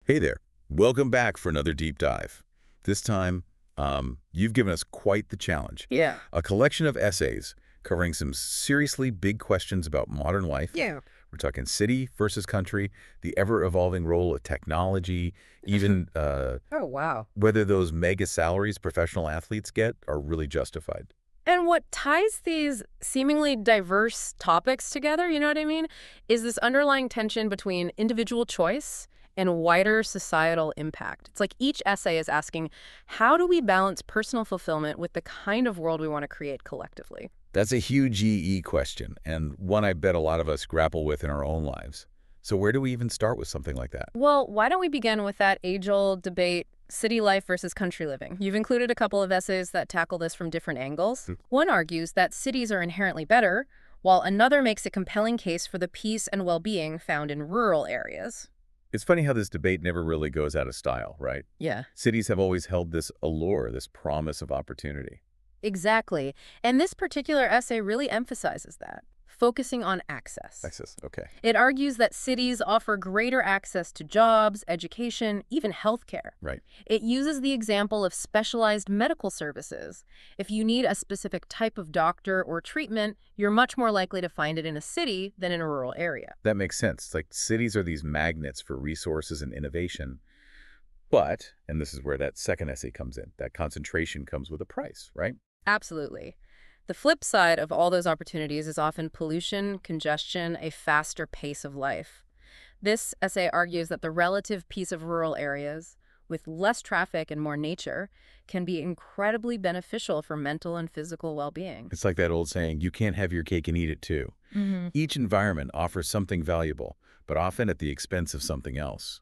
Hey there. Welcome back for another deep dive. This time, you've given us quite the challenge. Yeah. A collection of essays covering some seriously big questions about modern life. Yeah. We're talking city versus country, the ever-evolving role of technology, even Oh, wow. whether those mega salaries professional athletes get are really justified. And what ties these seemingly diverse topics together, you know what I mean, is this underlying tension between individual choice and wider societal impact. It's like each essay is asking, how do we balance personal fulfillment with the kind of world we want to create collectively? That's a huge EE question, and one I bet a lot of us grapple with in our own lives. So where do we even start with something like that? Well, why don't we begin with that age-old debate, city life versus country living? You've included a couple of essays that tackle this from different angles. One argues that cities are inherently better, while another makes a compelling case for the peace and well-being found in rural areas. It's funny how this debate never really goes out of style, right? Yeah. Cities have always held this allure, this promise of opportunity. Exactly. And this particular essay really emphasizes that, focusing on access. Texas, okay. It argues that cities offer greater access to jobs, education, even healthcare. Right. It uses the example of specialized medical services. If you need a specific type of doctor or treatment, you're much more likely to find it in a city than in a rural area. That makes sense. It's like cities are these magnets for resources and innovation. But, and this is where that second essay comes in, that concentration comes with a price, right? Absolutely. The flip side of all those opportunities is often pollution, congestion, a faster pace of life. This essay argues that the relative peace of rural areas, with less traffic and more nature, can be incredibly beneficial for mental and physical well-being. It's like that old saying, you can't have your cake and eat it too. Each environment offers something valuable, but often at the expense of something else.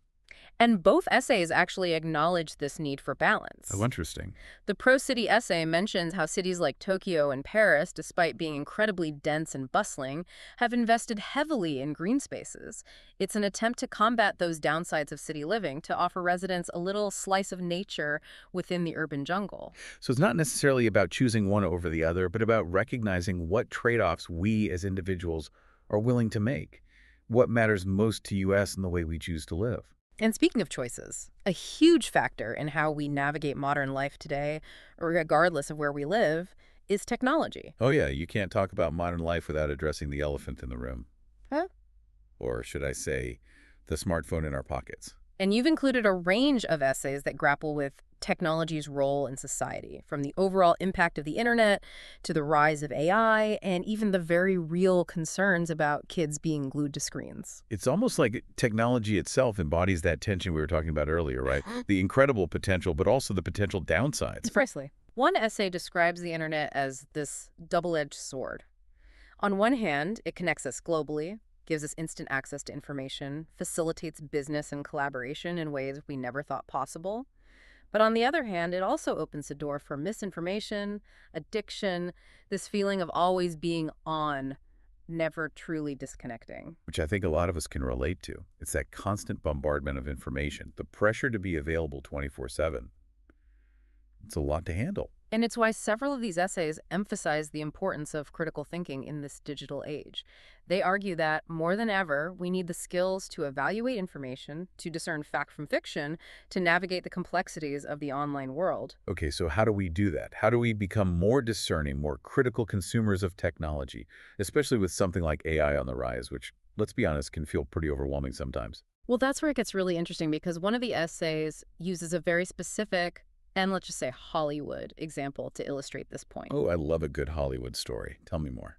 And both essays actually acknowledge this need for balance. Oh, interesting. The pro-city essay mentions how cities like Tokyo and Paris, despite being incredibly dense and bustling, have invested heavily in green spaces. It's an attempt to combat those downsides of city living, to offer residents a little slice of nature within the urban jungle. So it's not necessarily about choosing one over the other, but about recognizing what trade-offs we as individuals are willing to make. What matters most to us in the way we choose to live. And speaking of choices, a huge factor in how we navigate modern life today, regardless of where we live, is technology. Oh yeah, you can't talk about modern life without addressing the elephant in the room. Huh? Or should I say, the smartphone in our pockets. And you've included a range of essays that grapple with technology's role in society, from the overall impact of the internet to the rise of AI, and even the very real concerns about kids being glued to screens. It's almost like technology itself embodies that tension we were talking about earlier, right? The incredible potential, but also the potential downsides. Precisely. One essay describes the internet as this double-edged sword. On one hand, it connects us globally, gives us instant access to information, facilitates business and collaboration in ways we never thought possible. But on the other hand, it also opens the door for misinformation, addiction, this feeling of always being on, never truly disconnecting. Which I think a lot of us can relate to. It's that constant bombardment of information, the pressure to be available 24/7. It's a lot to handle. And it's why several of these essays emphasize the importance of critical thinking in this digital age. They argue that, more than ever, we need the skills to evaluate information, to discern fact from fiction, to navigate the complexities of the online world. Okay, so how do we do that? How do we become more discerning, more critical consumers of technology, especially with something like AI on the rise, which, let's be honest, can feel pretty overwhelming sometimes? Well, that's where it gets really interesting, because one of the essays uses a very specific, and let's just say Hollywood example to illustrate this point. Oh, I love a good Hollywood story. Tell me more.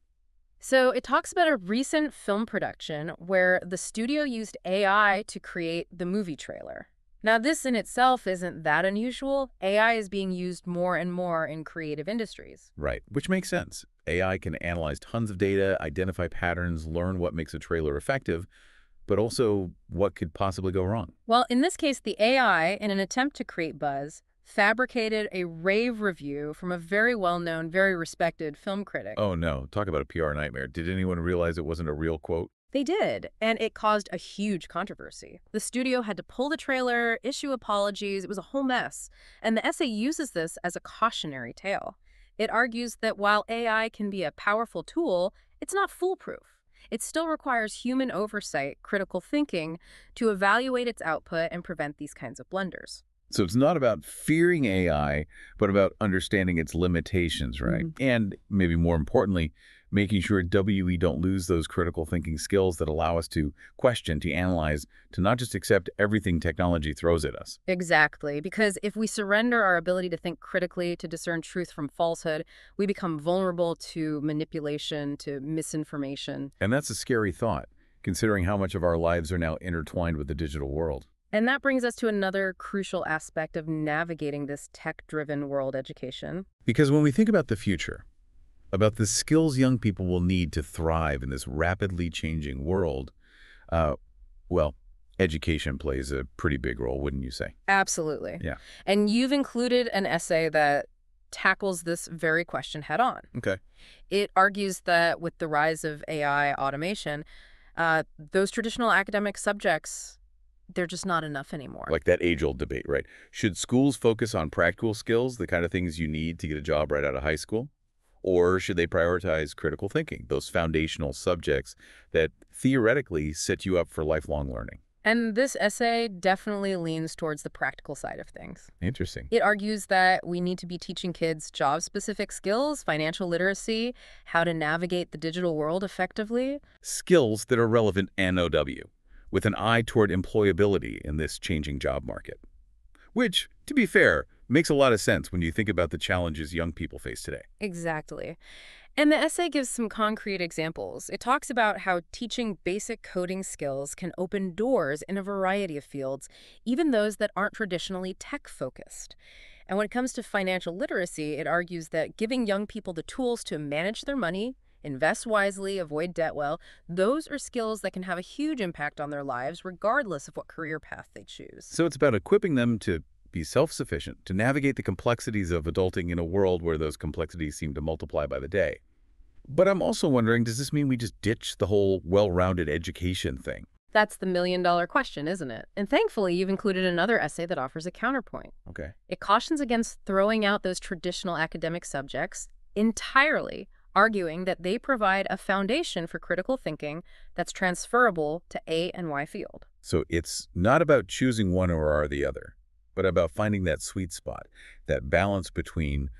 So it talks about a recent film production where the studio used AI to create the movie trailer. Now, this in itself isn't that unusual. AI is being used more and more in creative industries. Right, which makes sense. AI can analyze tons of data, identify patterns, learn what makes a trailer effective, but also what could possibly go wrong. Well, in this case, the AI, in an attempt to create buzz, fabricated a rave review from a very well-known, very respected film critic. Oh no, talk about a PR nightmare. Did anyone realize it wasn't a real quote? They did, and it caused a huge controversy. The studio had to pull the trailer, issue apologies. It was a whole mess. And the essay uses this as a cautionary tale. It argues that while AI can be a powerful tool, it's not foolproof. it still requires human oversight, critical thinking, to evaluate its output and prevent these kinds of blunders. So it's not about fearing AI, but about understanding its limitations, right? And maybe more importantly, making sure WE don't lose those critical thinking skills that allow us to question, to analyze, to not just accept everything technology throws at us. Exactly, because if we surrender our ability to think critically, to discern truth from falsehood, we become vulnerable to manipulation, to misinformation. And that's a scary thought, considering how much of our lives are now intertwined with the digital world. And that brings us to another crucial aspect of navigating this tech-driven world education. Because when we think about the future, about the skills young people will need to thrive in this rapidly changing world, uh, well, education plays a pretty big role, wouldn't you say? Absolutely. Yeah. And you've included an essay that tackles this very question head on. Okay. It argues that with the rise of AI automation, those traditional academic subjects, they're just not enough anymore. Like that age-old debate, right? Should schools focus on practical skills, the kind of things you need to get a job right out of high school? Or should they prioritize critical thinking, those foundational subjects that theoretically set you up for lifelong learning? And this essay definitely leans towards the practical side of things. Interesting. It argues that we need to be teaching kids job-specific skills, financial literacy, how to navigate the digital world effectively. Skills that are relevant NOW, with an eye toward employability in this changing job market. Which, to be fair, makes a lot of sense when you think about the challenges young people face today. Exactly. And the essay gives some concrete examples. It talks about how teaching basic coding skills can open doors in a variety of fields, even those that aren't traditionally tech-focused. And when it comes to financial literacy, it argues that giving young people the tools to manage their money, invest wisely, avoid debt well, those are skills that can have a huge impact on their lives, regardless of what career path they choose. So it's about equipping them to be self-sufficient, to navigate the complexities of adulting in a world where those complexities seem to multiply by the day. But I'm also wondering, does this mean we just ditch the whole well-rounded education thing? That's the million-dollar question, isn't it? And thankfully, you've included another essay that offers a counterpoint. Okay. It cautions against throwing out those traditional academic subjects entirely, arguing that they provide a foundation for critical thinking that's transferable to A and Y field. So it's not about choosing one or the other, but about finding that sweet spot, that balance between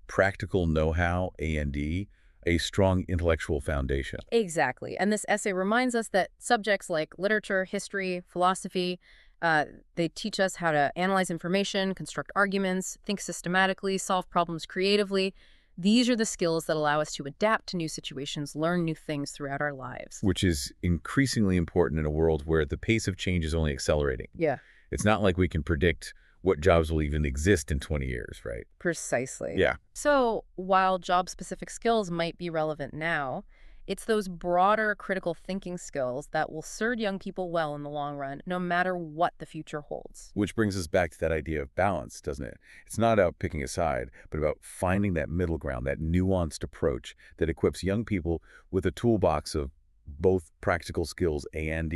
practical know-how, A&D, a strong intellectual foundation. Exactly. And this essay reminds us that subjects like literature, history, philosophy, they teach us how to analyze information, construct arguments, think systematically, solve problems creatively. These are the skills that allow us to adapt to new situations, learn new things throughout our lives. Which is increasingly important in a world where the pace of change is only accelerating. Yeah. It's not like we can predict what jobs will even exist in 20 years, right? Precisely. Yeah. So while job-specific skills might be relevant now, it's those broader critical thinking skills that will serve young people well in the long run, no matter what the future holds. Which brings us back to that idea of balance, doesn't it? It's not about picking a side, but about finding that middle ground, that nuanced approach that equips young people with a toolbox of both practical skills and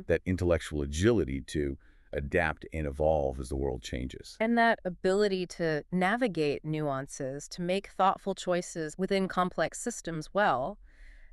that intellectual agility to adapt and evolve as the world changes. And that ability to navigate nuances, to make thoughtful choices within complex systems well,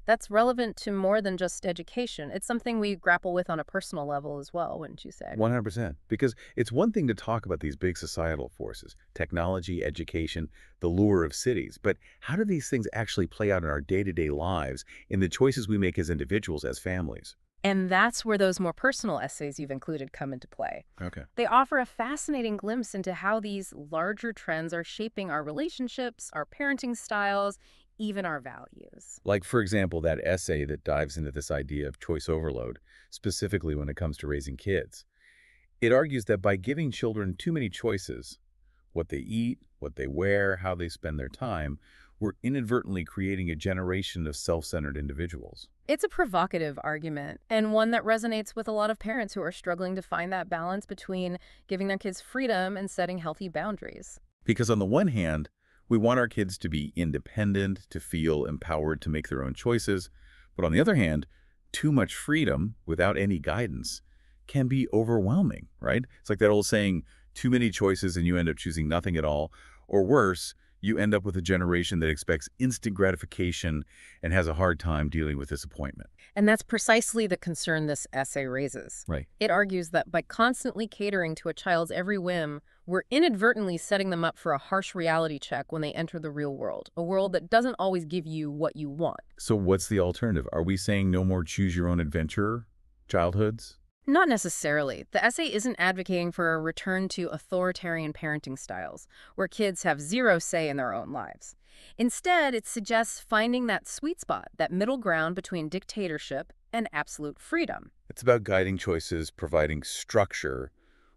that's relevant to more than just education. It's something we grapple with on a personal level as well, wouldn't you say? 100%. Because it's one thing to talk about these big societal forces, technology, education, the lure of cities, but how do these things actually play out in our day-to-day lives, in the choices we make as individuals, as families? And that's where those more personal essays you've included come into play. Okay. They offer a fascinating glimpse into how these larger trends are shaping our relationships, our parenting styles, even our values. Like, for example, that essay that dives into this idea of choice overload, specifically when it comes to raising kids. It argues that by giving children too many choices, what they eat, what they wear, how they spend their time, we're inadvertently creating a generation of self-centered individuals. It's a provocative argument, and one that resonates with a lot of parents who are struggling to find that balance between giving their kids freedom and setting healthy boundaries. Because on the one hand, we want our kids to be independent, to feel empowered to make their own choices. But on the other hand, too much freedom without any guidance can be overwhelming, right? It's like that old saying, too many choices and you end up choosing nothing at all. Or worse, You end up with a generation that expects instant gratification and has a hard time dealing with disappointment. And that's precisely the concern this essay raises. Right. It argues that by constantly catering to a child's every whim, we're inadvertently setting them up for a harsh reality check when they enter the real world, a world that doesn't always give you what you want. So what's the alternative? Are we saying no more choose-your-own-adventure childhoods? Not necessarily. The essay isn't advocating for a return to authoritarian parenting styles, where kids have zero say in their own lives. Instead, it suggests finding that sweet spot, that middle ground between dictatorship and absolute freedom. It's about guiding choices, providing structure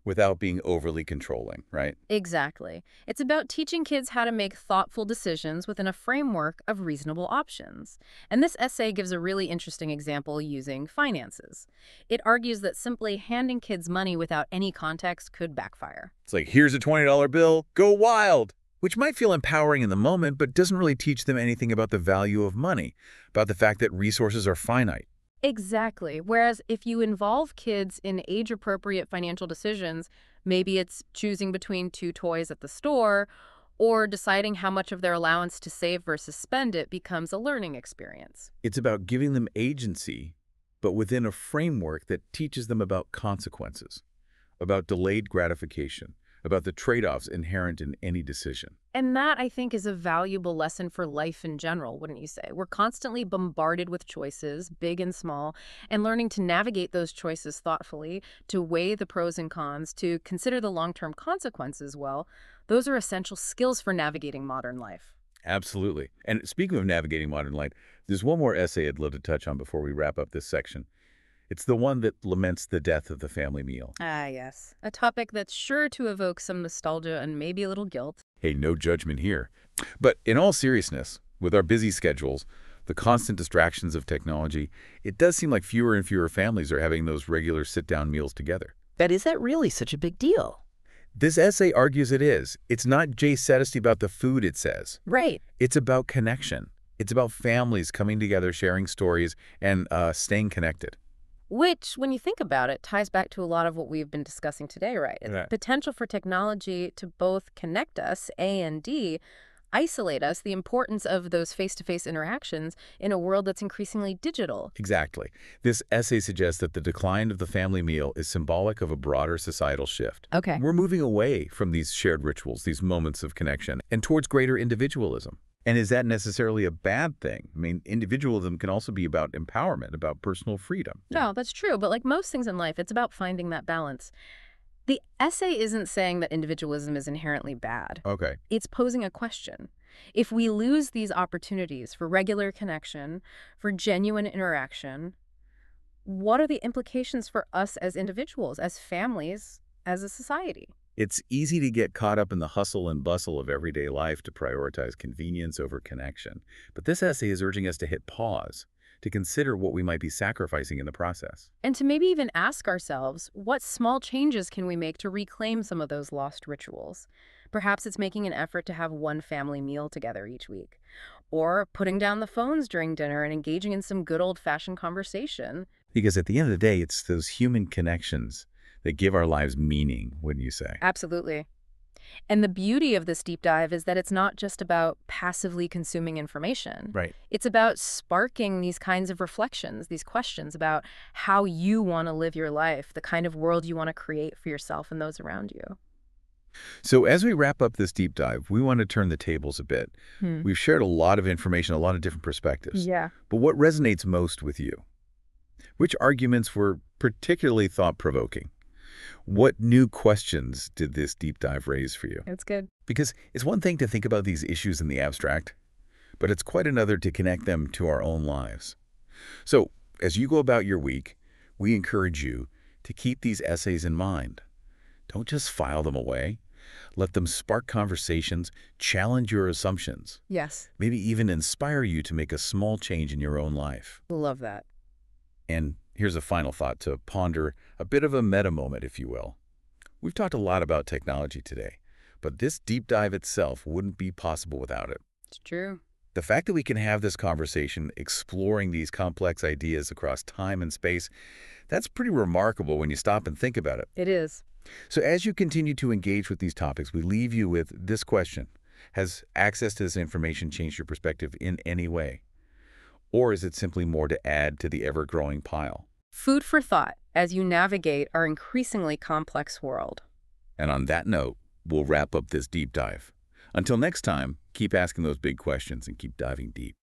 without being overly controlling, right? Exactly. It's about teaching kids how to make thoughtful decisions within a framework of reasonable options. And this essay gives a really interesting example using finances. It argues that simply handing kids money without any context could backfire. It's like, here's a $20 bill, go wild! Which might feel empowering in the moment, but doesn't really teach them anything about the value of money, about the fact that resources are finite. Exactly. Whereas if you involve kids in age-appropriate financial decisions, maybe it's choosing between two toys at the store, or deciding how much of their allowance to save versus spend, it becomes a learning experience. It's about giving them agency, but within a framework that teaches them about consequences, about delayed gratification, about the trade-offs inherent in any decision. And that, I think, is a valuable lesson for life in general, wouldn't you say? We're constantly bombarded with choices, big and small, and learning to navigate those choices thoughtfully, to weigh the pros and cons, to consider the long-term consequences well, those are essential skills for navigating modern life. Absolutely. And speaking of navigating modern life, there's one more essay I'd love to touch on before we wrap up this section. It's the one that laments the death of the family meal. Ah, yes. A topic that's sure to evoke some nostalgia and maybe a little guilt. Hey, no judgment here. But in all seriousness, with our busy schedules, the constant distractions of technology, it does seem like fewer and fewer families are having those regular sit-down meals together. But is that really such a big deal? This essay argues it is. It's not Jay Sedesty about the food, it says. Right. It's about connection. It's about families coming together, sharing stories, and staying connected. Which, when you think about it, ties back to a lot of what we've been discussing today, right? Right. Potential for technology to both connect us, A and D, isolate us, the importance of those face-to-face interactions in a world that's increasingly digital. Exactly. This essay suggests that the decline of the family meal is symbolic of a broader societal shift. Okay. We're moving away from these shared rituals, these moments of connection, and towards greater individualism. And is that necessarily a bad thing? I mean, individualism can also be about empowerment, about personal freedom. No, that's true. But like most things in life, it's about finding that balance. The essay isn't saying that individualism is inherently bad. Okay. It's posing a question. If we lose these opportunities for regular connection, for genuine interaction, what are the implications for us as individuals, as families, as a society? It's easy to get caught up in the hustle and bustle of everyday life to prioritize convenience over connection. But this essay is urging us to hit pause, to consider what we might be sacrificing in the process. And to maybe even ask ourselves, what small changes can we make to reclaim some of those lost rituals? Perhaps it's making an effort to have one family meal together each week, or putting down the phones during dinner and engaging in some good old-fashioned conversation. Because at the end of the day, it's those human connections that give our lives meaning, wouldn't you say? Absolutely. And the beauty of this deep dive is that it's not just about passively consuming information. Right. It's about sparking these kinds of reflections, these questions about how you want to live your life, the kind of world you want to create for yourself and those around you. So as we wrap up this deep dive, we want to turn the tables a bit. We've shared a lot of information, a lot of different perspectives. Yeah. But what resonates most with you? Which arguments were particularly thought-provoking? What new questions did this deep dive raise for you? It's good. Because it's one thing to think about these issues in the abstract, but it's quite another to connect them to our own lives. So as you go about your week, we encourage you to keep these essays in mind. Don't just file them away. Let them spark conversations, challenge your assumptions, Yes. maybe even inspire you to make a small change in your own life. Love that. And here's a final thought to ponder, a bit of a meta moment, if you will. We've talked a lot about technology today, but this deep dive itself wouldn't be possible without it. It's true. The fact that we can have this conversation exploring these complex ideas across time and space, that's pretty remarkable when you stop and think about it. It is. So as you continue to engage with these topics, we leave you with this question. Has access to this information changed your perspective in any way? Or is it simply more to add to the ever-growing pile? Food for thought as you navigate our increasingly complex world. And on that note, we'll wrap up this deep dive. Until next time, keep asking those big questions and keep diving deep.